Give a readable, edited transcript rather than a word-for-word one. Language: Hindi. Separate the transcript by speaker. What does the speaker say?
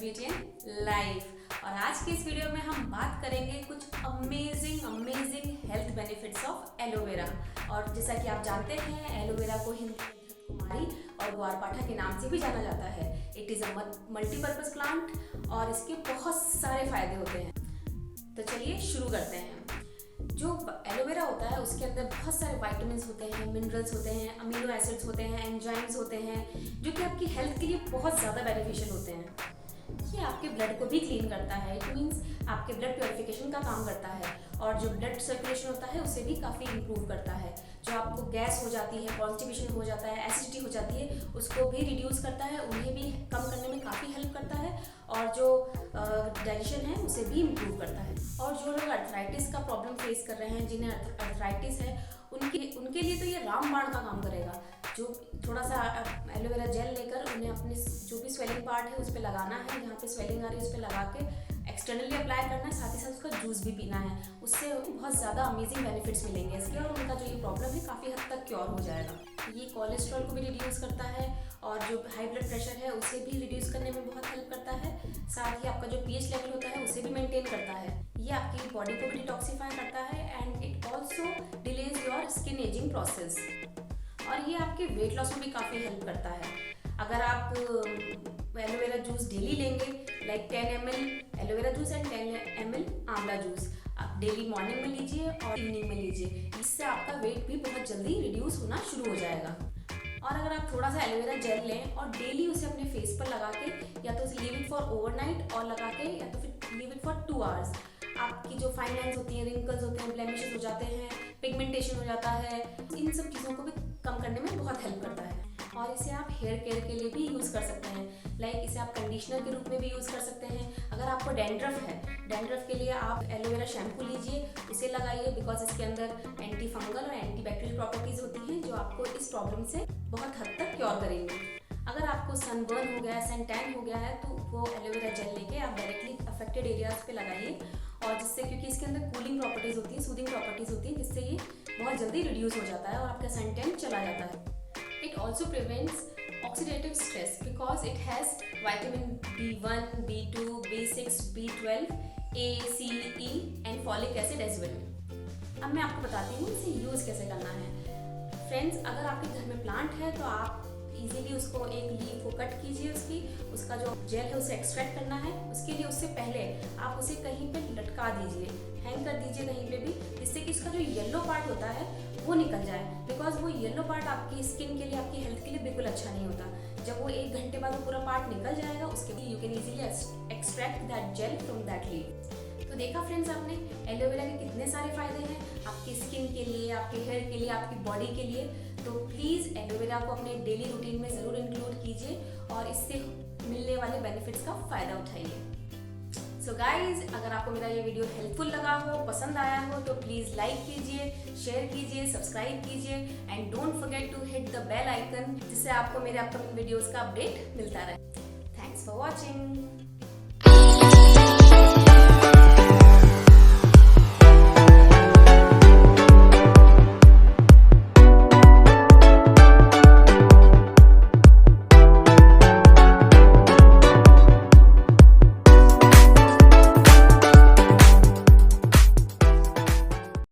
Speaker 1: Beauty and life. और आज के इस वीडियो में हम बात करेंगे कुछ amazing health benefits of aloe vera. और जैसा कि आप जानते हैं, एलोवेरा को हिंदी में धतकुमारी और ग्वारपाठा के नाम से भी जाना जाता है। It is a multipurpose plant और इसके बहुत सारे फायदे होते हैं। तो चलिए शुरू करते हैं। जो एलोवेरा होता है उसके अंदर बहुत सारे विटामिन्स होते हैं, मिनरल्स होते हैं, अमीनो एसिड्स होते हैं, एंजाइम्स होते हैं, जो कि आपकी हेल्थ के लिए बहुत ज़्यादा बेनिफिशियल होते हैं। ये आपके ब्लड को भी क्लीन करता है। इट मीन्स आपके ब्लड प्योरिफिकेशन का काम करता है और जो ब्लड सर्कुलेशन होता है उसे भी काफ़ी इम्प्रूव करता है। जो आपको गैस हो जाती है, कॉन्स्टिपेशन हो जाता है, एसिडिटी हो जाती है, उसको भी रिड्यूस करता है, उन्हें भी कम करने में काफ़ी हेल्प करता है और जो डाइजेशन है उसे भी इम्प्रूव करता है। और जो लोग अर्थराइटिस का प्रॉब्लम फेस कर रहे हैं, जिन्हें अर्थराइटिस है, उनके लिए तो ये रामबाण का काम करेगा। जो थोड़ा सा एलोवेरा जेल लेकर उन्हें अपने जो भी स्वेलिंग पार्ट है उस पर लगाना है, जहाँ पे स्वेलिंग आ रही है उस पर लगा के एक्सटर्नली अप्लाई करना है, साथ ही साथ उसका जूस भी पीना है। उससे बहुत ज़्यादा अमेजिंग बेनिफिट्स मिलेंगे इसके और उनका जो ये प्रॉब्लम है काफ़ी हद तक क्योर हो जाएगा। ये कोलेस्ट्रॉल को भी रिड्यूस करता है और जो हाई ब्लड प्रेशर है उसे भी रिड्यूस करने में बहुत हेल्प करता है। साथ ही आपका जो पीएच लेवल होता है उसे भी मेंटेन करता है। ये आपकी बॉडी को भी डिटॉक्सिफाई करता है and it also delays your skin ageing process. और ये आपके वेट लॉस में भी काफ़ी हेल्प करता है। अगर आप एलोवेरा जूस डेली लेंगे, like 10 ml aloe vera juice and 10 ml आंवला जूस, आप डेली मॉर्निंग में लीजिए और इवनिंग में लीजिए। इससे आपका वेट भी बहुत जल्दी रिड्यूस होना शुरू हो जाएगा। और अगर आप थोड़ा सा एलोवेरा जेल लें और डेली उसे अपने फेस पर लगा के, या तो लीव इट फॉर ओवरनाइट और लगा के, या तो फिर लीव इट फॉर 2 hours, आपकी जो फाइन लाइन्स होती हैं, रिंकल्स होते हैं, ब्लेमिशेस हो जाते हैं, पिगमेंटेशन हो जाता है, इन सब चीज़ों को भी कम करने में बहुत हेल्प करता है। और इसे आप हेयर केयर के लिए भी यूज़ कर सकते हैं, लाइक इसे आप कंडीशनर के रूप में भी यूज़ कर सकते हैं। अगर आपको डैंड्रफ है, डैंड्रफ के लिए आप एलोवेरा शैम्पू लीजिए, उसे लगाइए, बिकॉज इसके अंदर एंटी फंगल और एंटी बैक्टीरियल प्रॉपर्टीज़ होती हैं जो आपको इस प्रॉब्लम से बहुत हद तक क्योर करेंगे। अगर आपको सनबर्न हो गया है, सन टैन हो गया है, तो वो एलोवेरा जेल लेके आप डायरेक्टली अफेक्टेड एरियाज पे लगाइए, और जिससे, क्योंकि इसके अंदर कूलिंग प्रॉपर्टीज़ होती हैं, सूदिंग प्रॉपर्टीज़ होती हैं, जिससे ये बहुत जल्दी रिड्यूस हो जाता है और आपका सन टैन चला जाता है। It also prevents oxidative stress because it has vitamin B1, B2, B6, B12, A, C, E and folic acid as well. अब मैं आपको बताती हूँ इसे यूज़ कैसे करना है। फ्रेंड्स, अगर आपके घर में प्लांट है तो आप इजीली उसको एक लीफ को कट कीजिए, उसका जो जेल है उसे एक्सट्रैक्ट करना है। उसके लिए उससे पहले आप उसे कहीं पे लटका दीजिए, हैंग कर दीजिए कहीं पे भी, जिससे कि उसका जो येलो पार्ट होता है वो निकल जाए, बिकॉज वो येलो पार्ट आपकी स्किन के लिए, आपकी हेल्थ के लिए बिल्कुल अच्छा नहीं होता। जब वो 1 घंटे बाद वो पूरा पार्ट निकल जाएगा, उसके लिए you can easily extract that jail from that leaf. तो देखा फ्रेंड्स, आपने एलोवेरा के कितने सारे फायदे हैं आपकी स्किन के लिए, आपके हेयर के लिए, आपकी बॉडी के लिए। तो प्लीज़ एलोवेरा को अपने डेली रूटीन में ज़रूर इंक्लूड कीजिए और इससे मिलने वाले बेनिफिट्स का फ़ायदा उठाइए। सो गाइज, अगर आपको मेरा ये वीडियो हेल्पफुल लगा हो, पसंद आया हो, तो प्लीज़ लाइक कीजिए, शेयर कीजिए, सब्सक्राइब कीजिए and don't forget to hit the bell icon, जिससे आपको मेरे अपकमिंग वीडियोज़ का अपडेट मिलता रहे। Thanks for watching.